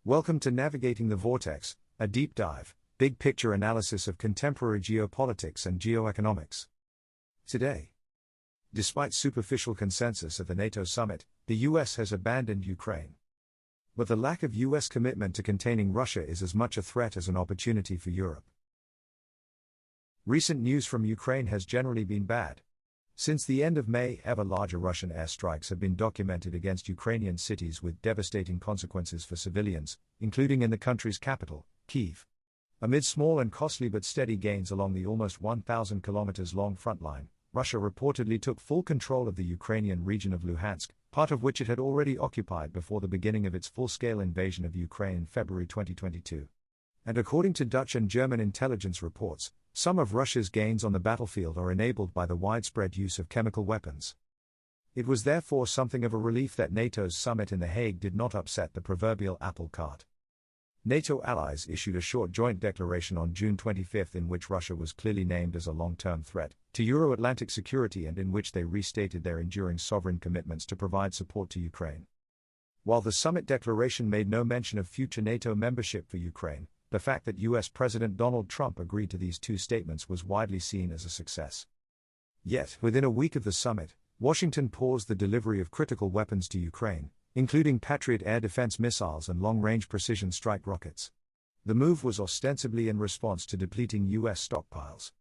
Welcome to Navigating the Vortex, a deep dive, big picture analysis of contemporary geopolitics and geoeconomics. Today, despite superficial consensus at the NATO summit, the US has abandoned Ukraine. But the lack of US commitment to containing Russia is as much a threat as an opportunity for Europe. Recent news from Ukraine has generally been bad. Since the end of May, ever larger Russian airstrikes have been documented against Ukrainian cities with devastating consequences for civilians, including in the country's capital, Kyiv. Amid small and costly but steady gains along the almost 1,000 kilometers long front line, Russia reportedly took full control of the Ukrainian region of Luhansk, part of which it had already occupied before the beginning of its full-scale invasion of Ukraine in February 2022. And according to Dutch and German intelligence reports, some of Russia's gains on the battlefield are enabled by the widespread use of chemical weapons. It was therefore something of a relief that NATO's summit in The Hague did not upset the proverbial apple cart. NATO allies issued a short joint declaration on June 25 in which Russia was clearly named as a long-term threat to Euro-Atlantic security and in which they restated their enduring sovereign commitments to provide support to Ukraine. While the summit declaration made no mention of future NATO membership for Ukraine, the fact that US President Donald Trump agreed to these two statements was widely seen as a success. Yet, within a week of the summit, Washington paused the delivery of critical weapons to Ukraine, including Patriot air defense missiles and long-range precision strike rockets. The move was ostensibly in response to depleting US stockpiles.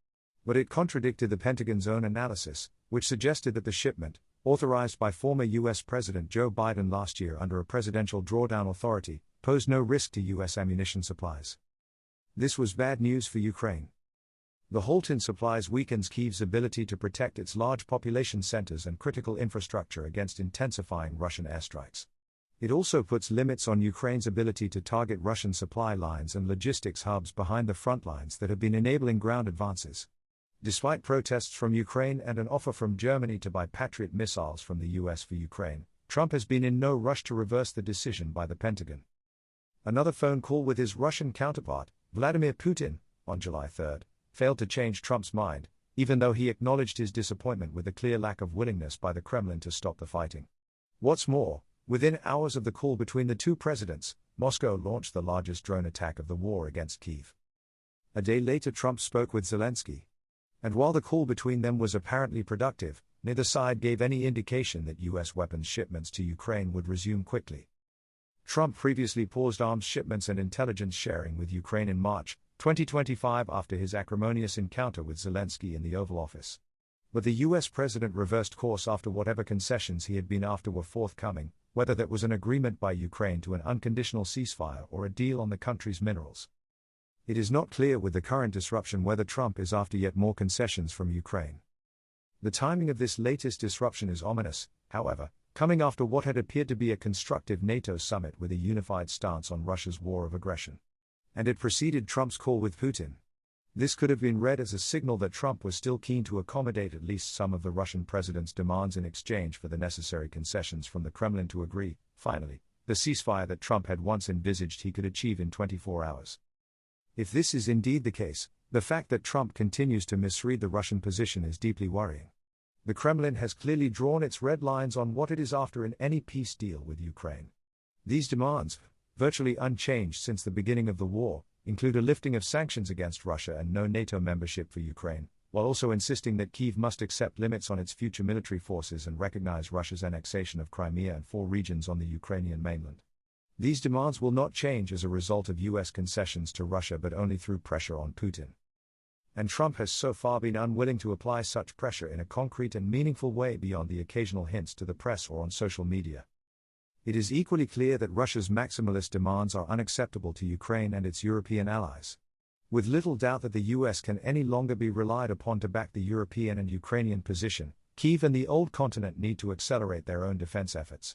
But it contradicted the Pentagon's own analysis, which suggested that the shipment, authorized by former US President Joe Biden last year under a presidential drawdown authority, posed no risk to US ammunition supplies. This was bad news for Ukraine. The halt in supplies weakens Kyiv's ability to protect its large population centers and critical infrastructure against intensifying Russian airstrikes. It also puts limits on Ukraine's ability to target Russian supply lines and logistics hubs behind the front lines that have been enabling ground advances. Despite protests from Ukraine and an offer from Germany to buy Patriot missiles from the US for Ukraine, Trump has been in no rush to reverse the decision by the Pentagon. Another phone call with his Russian counterpart, Vladimir Putin, on July 3, failed to change Trump's mind, even though he acknowledged his disappointment with the clear lack of willingness by the Kremlin to stop the fighting. What's more, within hours of the call between the two presidents, Moscow launched the largest drone attack of the war against Kyiv. A day later, Trump spoke with Zelensky. And while the call between them was apparently productive, neither side gave any indication that US weapons shipments to Ukraine would resume quickly. Trump previously paused arms shipments and intelligence sharing with Ukraine in March 2025 after his acrimonious encounter with Zelensky in the Oval Office. But the US president reversed course after whatever concessions he had been after were forthcoming, whether that was an agreement by Ukraine to an unconditional ceasefire or a deal on the country's minerals. It is not clear with the current disruption whether Trump is after yet more concessions from Ukraine. The timing of this latest disruption is ominous, however, coming after what had appeared to be a constructive NATO summit with a unified stance on Russia's war of aggression. And it preceded Trump's call with Putin. This could have been read as a signal that Trump was still keen to accommodate at least some of the Russian president's demands in exchange for the necessary concessions from the Kremlin to agree, finally, the ceasefire that Trump had once envisaged he could achieve in 24 hours. If this is indeed the case, the fact that Trump continues to misread the Russian position is deeply worrying. The Kremlin has clearly drawn its red lines on what it is after in any peace deal with Ukraine. These demands, virtually unchanged since the beginning of the war, include a lifting of sanctions against Russia and no NATO membership for Ukraine, while also insisting that Kyiv must accept limits on its future military forces and recognize Russia's annexation of Crimea and 4 regions on the Ukrainian mainland. These demands will not change as a result of US concessions to Russia but only through pressure on Putin. And Trump has so far been unwilling to apply such pressure in a concrete and meaningful way beyond the occasional hints to the press or on social media. It is equally clear that Russia's maximalist demands are unacceptable to Ukraine and its European allies. With little doubt that the US can any longer be relied upon to back the European and Ukrainian position, Kyiv and the old continent need to accelerate their own defense efforts.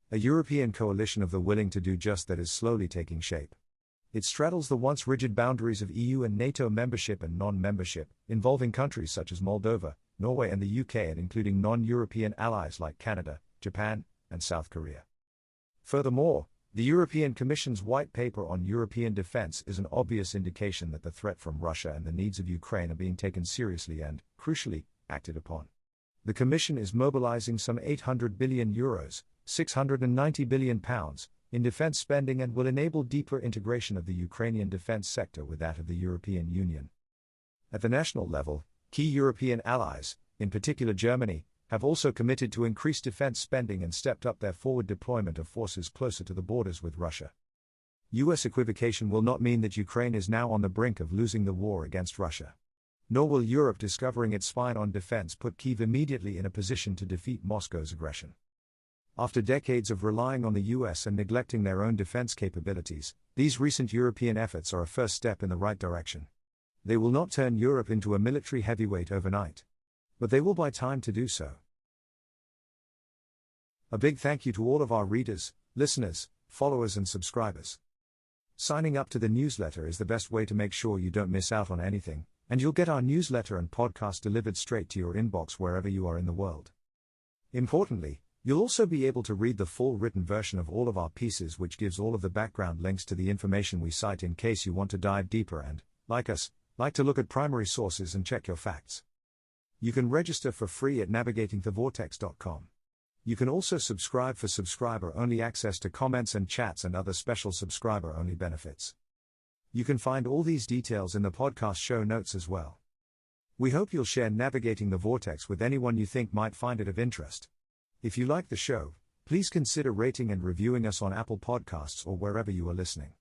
A European coalition of the willing to do just that is slowly taking shape. It straddles the once rigid boundaries of EU and NATO membership and non-membership, involving countries such as Moldova, Norway and the UK and including non-European allies like Canada, Japan, and South Korea. Furthermore, the European Commission's White Paper on European Defence is an obvious indication that the threat from Russia and the needs of Ukraine are being taken seriously and, crucially, acted upon. The Commission is mobilizing some €800 billion, £690 billion, in defense spending and will enable deeper integration of the Ukrainian defense sector with that of the European Union. At the national level, key European allies, in particular Germany, have also committed to increase defense spending and stepped up their forward deployment of forces closer to the borders with Russia. US equivocation will not mean that Ukraine is now on the brink of losing the war against Russia. Nor will Europe discovering its spine on defense put Kyiv immediately in a position to defeat Moscow's aggression. After decades of relying on the US and neglecting their own defense capabilities, these recent European efforts are a first step in the right direction. They will not turn Europe into a military heavyweight overnight. But they will buy time to do so. A big thank you to all of our readers, listeners, followers and subscribers. Signing up to the newsletter is the best way to make sure you don't miss out on anything, and you'll get our newsletter and podcast delivered straight to your inbox wherever you are in the world. Importantly, you'll also be able to read the full written version of all of our pieces, which gives all of the background links to the information we cite in case you want to dive deeper and, like us, like to look at primary sources and check your facts. You can register for free at navigatingthevortex.com. You can also subscribe for subscriber-only access to comments and chats and other special subscriber-only benefits. You can find all these details in the podcast show notes as well. We hope you'll share Navigating the Vortex with anyone you think might find it of interest. If you like the show, please consider rating and reviewing us on Apple Podcasts or wherever you are listening.